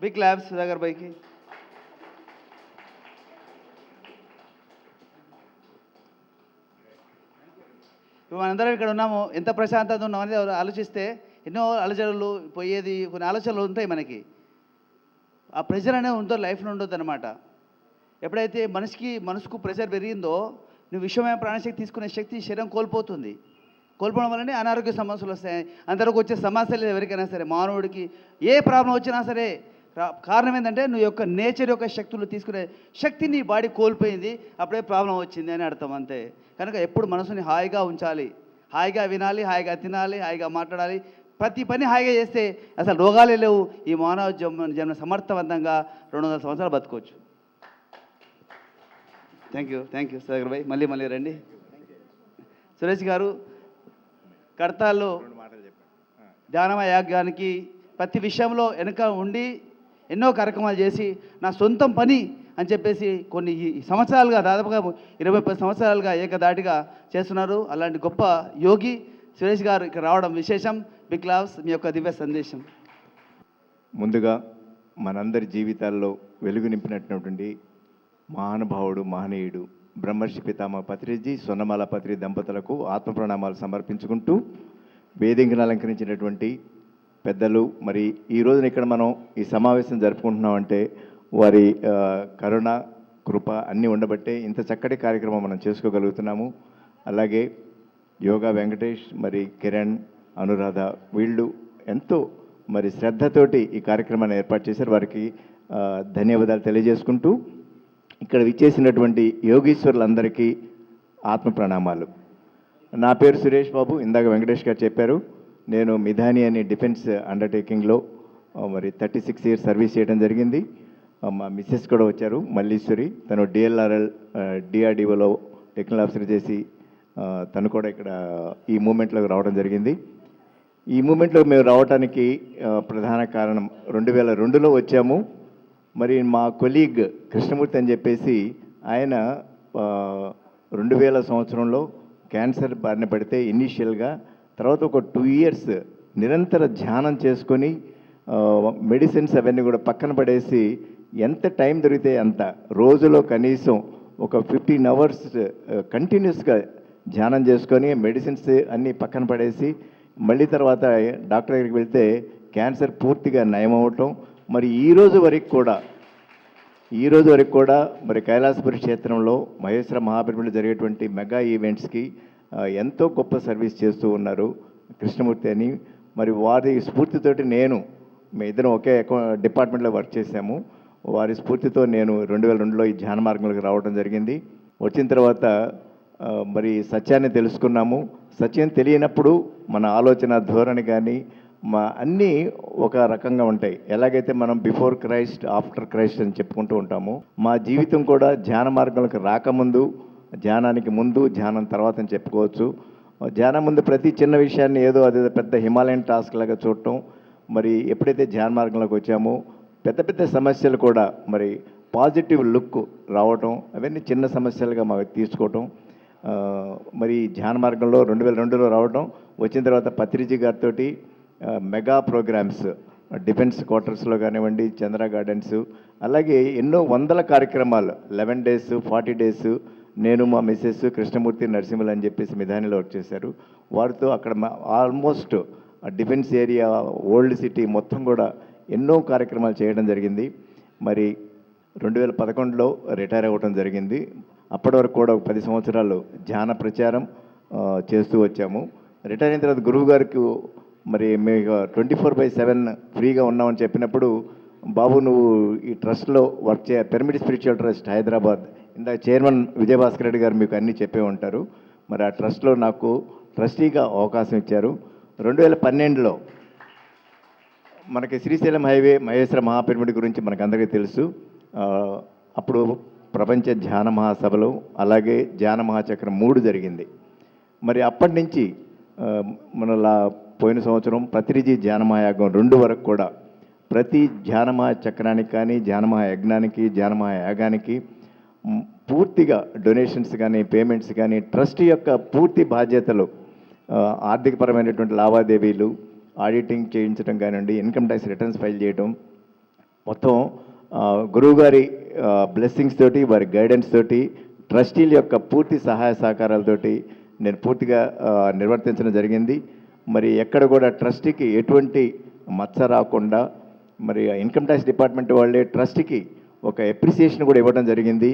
Big claps Sudhakar భాయ్కి. ఇప్పుడు మనందరం ఇక్కడ ఉన్నాము, ఎంత ప్రశాంతత ఉన్నామని ఆలోచిస్తే ఎన్నో అలజడులు పోయేది, కొన్ని ఆలోచనలు ఉంటాయి మనకి. ఆ ప్రెషర్ అనేది ఉందో లైఫ్లో ఉండొద్దు అనమాట. ఎప్పుడైతే మనసుకు ప్రెషర్ పెరిగిందో నువ్వు విశ్వమైన ప్రాణశక్తి తీసుకునే శక్తి శరీరం కోల్పోతుంది. కోల్పోవడం వల్లనే అనారోగ్య సమస్యలు వస్తాయి. అంతవరకు వచ్చే సమస్యలు ఎవరికైనా సరే, మానవుడికి ఏ ప్రాబ్లం వచ్చినా సరే కారణం ఏంటంటే నువ్వు యొక్క నేచర్ యొక్క శక్తులు తీసుకునే శక్తి నీ బాడీ కోల్పోయింది, అప్పుడే ప్రాబ్లం వచ్చింది అని అర్థం అంతే. కనుక ఎప్పుడు మనసుని హాయిగా ఉంచాలి, హాయిగా వినాలి, హాయిగా తినాలి, హాయిగా మాట్లాడాలి. ప్రతి పని హాయిగా చేస్తే అసలు రోగాలే లేవు. ఈ మానవ జన్మ సమర్థవంతంగా 200 సంవత్సరాలు బతుకోవచ్చు. థ్యాంక్ యూ సుధాకర్ భాయ్. మళ్ళీ రండి. సురేష్ గారు కడతాల్లో ధ్యానమ యాగానికి ప్రతి విషయంలో వెనుక ఉండి ఎన్నో కార్యక్రమాలు చేసి నా సొంతం పని అని చెప్పేసి కొన్ని సంవత్సరాలుగా, దాదాపుగా 20-30 సంవత్సరాలుగా ఏకదాటిగా చేస్తున్నారు. అలాంటి గొప్ప యోగి సురేష్ గారు ఇక్కడ రావడం విశేషం. Big claps. మీ యొక్క దివ్య సందేశం. ముందుగా మనందరి జీవితాల్లో వెలుగు నింపినటువంటి మహానుభావుడు, మహనీయుడు బ్రహ్మర్షి పితామహ పత్రిజీ, సొన్నమాల పత్రి దంపతులకు ఆత్మ ప్రణామాలు సమర్పించుకుంటూ, వేదికను అలంకరించినటువంటి పెద్దలు, మరి ఈ రోజున ఇక్కడ మనం ఈ సమావేశం జరుపుకుంటున్నామంటే వారి కరుణ, కృప అన్నీ ఉండబట్టే ఇంత చక్కటి కార్యక్రమం మనం చేసుకోగలుగుతున్నాము. అలాగే యోగా వెంకటేష్, మరి కిరణ్, అనురాధ వీళ్ళు ఎంతో మరి శ్రద్ధతోటి ఈ కార్యక్రమాన్ని ఏర్పాటు చేశారు. వారికి ధన్యవాదాలు తెలియజేసుకుంటూ, ఇక్కడ విచ్చేసినటువంటి యోగీశ్వరులందరికీ ఆత్మ ప్రణామాలు. నా పేరు సురేష్ బాబు. ఇందాక వెంకటేష్ గారు చెప్పారు, నేను మిధాని అనే డిఫెన్స్ అండర్టేకింగ్లో మరి 36 ఇయర్స్ సర్వీస్ చేయడం జరిగింది. మా మిస్సెస్ కూడా వచ్చారు, మల్లీశ్వరి. తను డిఎల్ఆర్ఎల్ డిఆర్డిఓలో టెక్నికల్ ఆఫీసర్ చేసి తను కూడా ఇక్కడ ఈ మూమెంట్లోకి రావడం జరిగింది. ఈ మూమెంట్లో మేము రావడానికి ప్రధాన కారణం 2002లో వచ్చాము. మరి మా కొలీగ్ కృష్ణమూర్తి అని చెప్పేసి ఆయన 2000 సంవత్సరంలో క్యాన్సర్ బారిన పడితే ఇనీషియల్గా, తర్వాత ఒక 2 ఇయర్స్ నిరంతర ధ్యానం చేసుకొని మెడిసిన్స్ అవన్నీ కూడా పక్కన పడేసి ఎంత టైం దొరికితే అంత రోజులో కనీసం ఒక 15 అవర్స్ కంటిన్యూస్గా ధ్యానం చేసుకొని మెడిసిన్స్ అన్నీ పక్కన పడేసి మళ్ళీ తర్వాత డాక్టర్ దగ్గరికి వెళ్తే క్యాన్సర్ పూర్తిగా నయమవటం. మరి ఈ రోజు వరకు కూడా మరి కైలాసపురి క్షేత్రంలో మహేశ్వర మహాపరిమిలో జరిగేటువంటి మెగా ఈవెంట్స్కి ఎంతో గొప్ప సర్వీస్ చేస్తూ ఉన్నారు కృష్ణమూర్తి అని. మరి వారి స్ఫూర్తితోటి మీ ఇద్దరం ఒకే డిపార్ట్మెంట్లో వర్క్ చేశాము. వారి స్ఫూర్తితో నేను 2002లో ఈ ధ్యాన మార్గంలోకి రావడం జరిగింది. వచ్చిన తర్వాత మరి సత్యాన్ని తెలుసుకున్నాము. సత్యం తెలియనప్పుడు మన ఆలోచన ధోరణి కానీ అన్నీ ఒక రకంగా ఉంటాయి. ఎలాగైతే మనం బిఫోర్ క్రైస్ట్, ఆఫ్టర్ క్రైస్ట్ అని చెప్పుకుంటూ ఉంటాము, మా జీవితం కూడా ధ్యాన మార్గంలోకి రాకముందు, ధ్యానానికి ముందు, ధ్యానం తర్వాత అని చెప్పుకోవచ్చు. ధ్యానం ముందు ప్రతి చిన్న విషయాన్ని ఏదో అదే పెద్ద హిమాలయన్ టాస్క్ లాగా చూడటం. మరి ఎప్పుడైతే ధ్యాన మార్గంలోకి వచ్చామో పెద్ద పెద్ద సమస్యలు కూడా మరి పాజిటివ్ లుక్ రావటం, అవన్నీ చిన్న సమస్యలుగా మాకు తీసుకోవటం. మరి ధ్యాన మార్గంలో 2002లో రావటం, వచ్చిన తర్వాత పత్రిజీ గారితో మెగా ప్రోగ్రామ్స్ డిఫెన్స్ క్వార్టర్స్లో కానివ్వండి, చంద్ర గార్డెన్స్, అలాగే ఎన్నో వందల కార్యక్రమాలు 11 days 40 days నేను, మా మిస్సెస్, కృష్ణమూర్తి, నరసింహులు అని చెప్పేసి మిధానిలో వర్క్ చేశారు. వారితో అక్కడ almost defence area, old city మొత్తం కూడా ఎన్నో కార్యక్రమాలు చేయడం జరిగింది. మరి 2011లో రిటైర్ అవ్వడం జరిగింది. అప్పటి వరకు కూడా 10 సంవత్సరాలు ధ్యాన ప్రచారం చేస్తూ వచ్చాము. రిటైర్ అయిన తర్వాత గురువు గారికి మరి మేము 24/7 ఫ్రీగా ఉన్నామని చెప్పినప్పుడు, బాబు నువ్వు ఈ ట్రస్ట్లో work pyramid spiritual trust Hyderabad, ఇందాక చైర్మన్ విజయభాస్కర్ రెడ్డి గారు మీకు అన్నీ చెప్పే ఉంటారు. మరి ఆ ట్రస్ట్లో నాకు ట్రస్టీగా అవకాశం ఇచ్చారు. 2012లో మనకి శ్రీశైలం హైవే, మహేశ్వర మహాపిరమిడ్ గురించి మనకందరికీ తెలుసు. అప్పుడు ప్రపంచ ధ్యాన మహాసభలు, అలాగే ధ్యాన మహాచక్రం 3 జరిగింది. మరి అప్పటి నుంచి పోయిన సంవత్సరం పత్రిజీ ధ్యాన మహాయాగం 2 వరకు కూడా ప్రతి ధ్యాన మహాచక్రానికి కానీ, ధ్యాన మహాయజ్ఞానికి, ధ్యాన మహాయాగానికి పూర్తిగా డొనేషన్స్ కానీ, పేమెంట్స్ కానీ, ట్రస్ట్ యొక్క పూర్తి బాధ్యతలు, ఆర్థికపరమైనటువంటి లావాదేవీలు, ఆడిటింగ్ చేయించడం కానివ్వండి, ఇన్కమ్ ట్యాక్స్ రిటర్న్స్ ఫైల్ చేయడం, మొత్తం గురువుగారి బ్లెస్సింగ్స్ తోటి, వారి గైడెన్స్ తోటి, ట్రస్టీల యొక్క పూర్తి సహాయ సహకారాలతోటి నేను పూర్తిగా నిర్వర్తించడం జరిగింది. మరి ఎక్కడ కూడా ట్రస్టీకి ఎటువంటి మచ్చ రాకుండా మరి ఇన్కమ్ ట్యాక్స్ డిపార్ట్మెంట్ వాళ్ళే ట్రస్ట్కి ఒక అప్రిసియేషన్ కూడా ఇవ్వడం జరిగింది.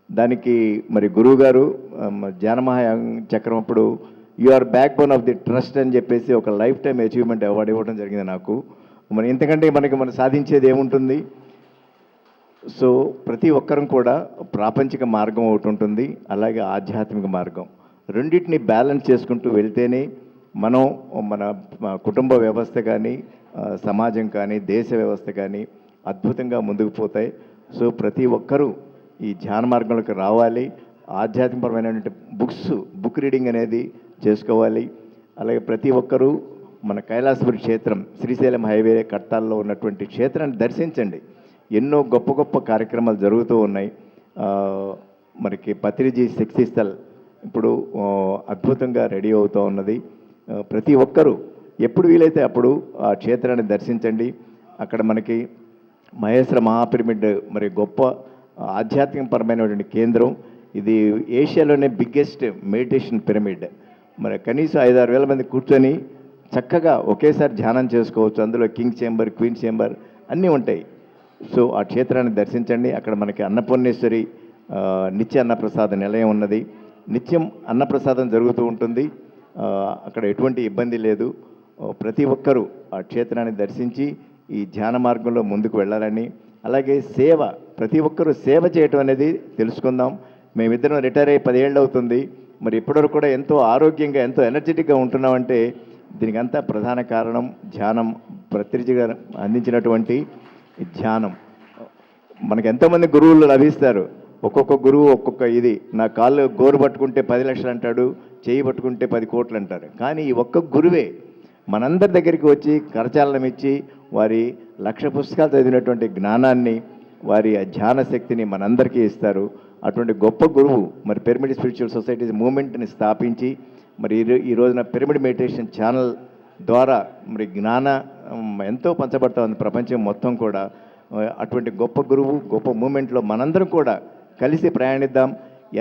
దానికి మరి గురువుగారు జ్ఞానమహా చక్రం అప్పుడు you are backbone of the trust అని చెప్పేసి ఒక లైఫ్ టైం అచీవ్మెంట్ అవార్డు ఇవ్వడం జరిగింది నాకు. మరి ఇంతకంటే మనం సాధించేది ఏముంటుంది? సో ప్రతి ఒక్కరం కూడా ప్రాపంచిక మార్గం ఒకటి ఉంటుంది, అలాగే ఆధ్యాత్మిక మార్గం, రెండింటిని బ్యాలెన్స్ చేసుకుంటూ వెళ్తేనే మనం మన కుటుంబ వ్యవస్థ కానీ, సమాజం కానీ, దేశ వ్యవస్థ కానీ అద్భుతంగా ముందుకు పోతాయి. సో ప్రతి ఒక్కరూ ఈ ధ్యాన మార్గంలోకి రావాలి. ఆధ్యాత్మికపరమైనటువంటి బుక్ రీడింగ్ అనేది చేసుకోవాలి. అలాగే ప్రతి ఒక్కరూ మన కైలాసపురి క్షేత్రం, శ్రీశైలం హైవే కట్టాల్లో ఉన్నటువంటి క్షేత్రాన్ని దర్శించండి. ఎన్నో గొప్ప గొప్ప కార్యక్రమాలు జరుగుతూ ఉన్నాయి. మనకి పత్రిజీ శక్తి స్థల్ ఇప్పుడు అద్భుతంగా రెడీ అవుతూ ఉన్నది. ప్రతి ఒక్కరూ ఎప్పుడు వీలైతే అప్పుడు ఆ క్షేత్రాన్ని దర్శించండి. అక్కడ మనకి మహేశ్వర మహాపిరమిడ్ మరి గొప్ప ఆధ్యాత్మికపరమైనటువంటి కేంద్రం. ఇది ఏషియాలోనే బిగ్గెస్ట్ మెడిటేషన్ పిరమిడ్. మరి కనీసం 5-6 వేల మంది కూర్చొని చక్కగా ఒకేసారి ధ్యానం చేసుకోవచ్చు. అందులో కింగ్ చేంబర్, క్వీన్ చేంబర్ అన్నీ ఉంటాయి. సో ఆ క్షేత్రాన్ని దర్శించండి. అక్కడ మనకి అన్నపూర్ణేశ్వరి నిత్య అన్నప్రసాద నిలయం ఉన్నది. నిత్యం అన్నప్రసాదం జరుగుతూ ఉంటుంది. అక్కడ ఎటువంటి ఇబ్బంది లేదు. ప్రతి ఒక్కరూ ఆ క్షేత్రాన్ని దర్శించి ఈ ధ్యాన మార్గంలో ముందుకు వెళ్ళాలని, అలాగే సేవ, ప్రతి ఒక్కరూ సేవ చేయటం అనేది తెలుసుకుందాం. మేమిద్దరం రిటైర్ అయ్యి 10 ఏళ్ళు అవుతుంది. మరి ఇప్పటివరకు కూడా ఎంతో ఆరోగ్యంగా, ఎంతో ఎనర్జెటిక్గా ఉంటున్నామంటే దీనికి అంతా ప్రధాన కారణం ధ్యానం. పత్రిజీ గారు అందించినటువంటి ధ్యానం. మనకు ఎంతోమంది గురువులు లభిస్తారు. ఒక్కొక్క గురువు ఒక్కొక్క ఇది. నా కాళ్ళు గోరు పట్టుకుంటే 10 లక్షలు అంటాడు, చేయి పట్టుకుంటే 10 కోట్లు అంటారు. కానీ ఈ ఒక్క గురువే మనందరి దగ్గరికి వచ్చి కరచాలనం ఇచ్చి వారి 1,00,000 పుస్తకాలు చదివినటువంటి జ్ఞానాన్ని, వారి ధ్యాన శక్తిని మనందరికీ ఇస్తారు. అటువంటి గొప్ప గురువు మరి పిరమిడ్ స్పిరిచువల్ సొసైటీస్ మూమెంట్ని స్థాపించి మరి ఈ రోజున పిరమిడ్ మెడిటేషన్ ఛానల్ ద్వారా మరి జ్ఞాన ఎంతో పంచబడతా ఉంది ప్రపంచం మొత్తం కూడా. అటువంటి గొప్ప గురువు, గొప్ప మూమెంట్లో మనందరం కూడా కలిసి ప్రయాణిద్దాం.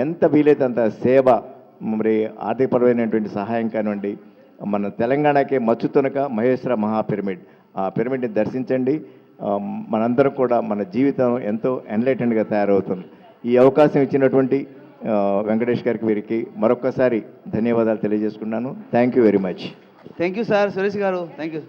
ఎంత వీలైతే అంత సేవ, మరి ఆర్థికపరమైనటువంటి సహాయం కానివ్వండి. మన తెలంగాణకే మచ్చుతునక మహేశ్వర మహాపిరమిడ్, ఆ పిరమిడ్ని దర్శించండి. మనందరం కూడా మన జీవితం ఎంతో ఎన్లైటెండ్గా తయారవుతుంది. ఈ అవకాశం ఇచ్చినటువంటి వెంకటేష్ గారికి, వీరికి మరొక్కసారి ధన్యవాదాలు తెలియజేసుకున్నాను. Thank you very much. Thank you sir, Suresh గారు, థ్యాంక్ యూ.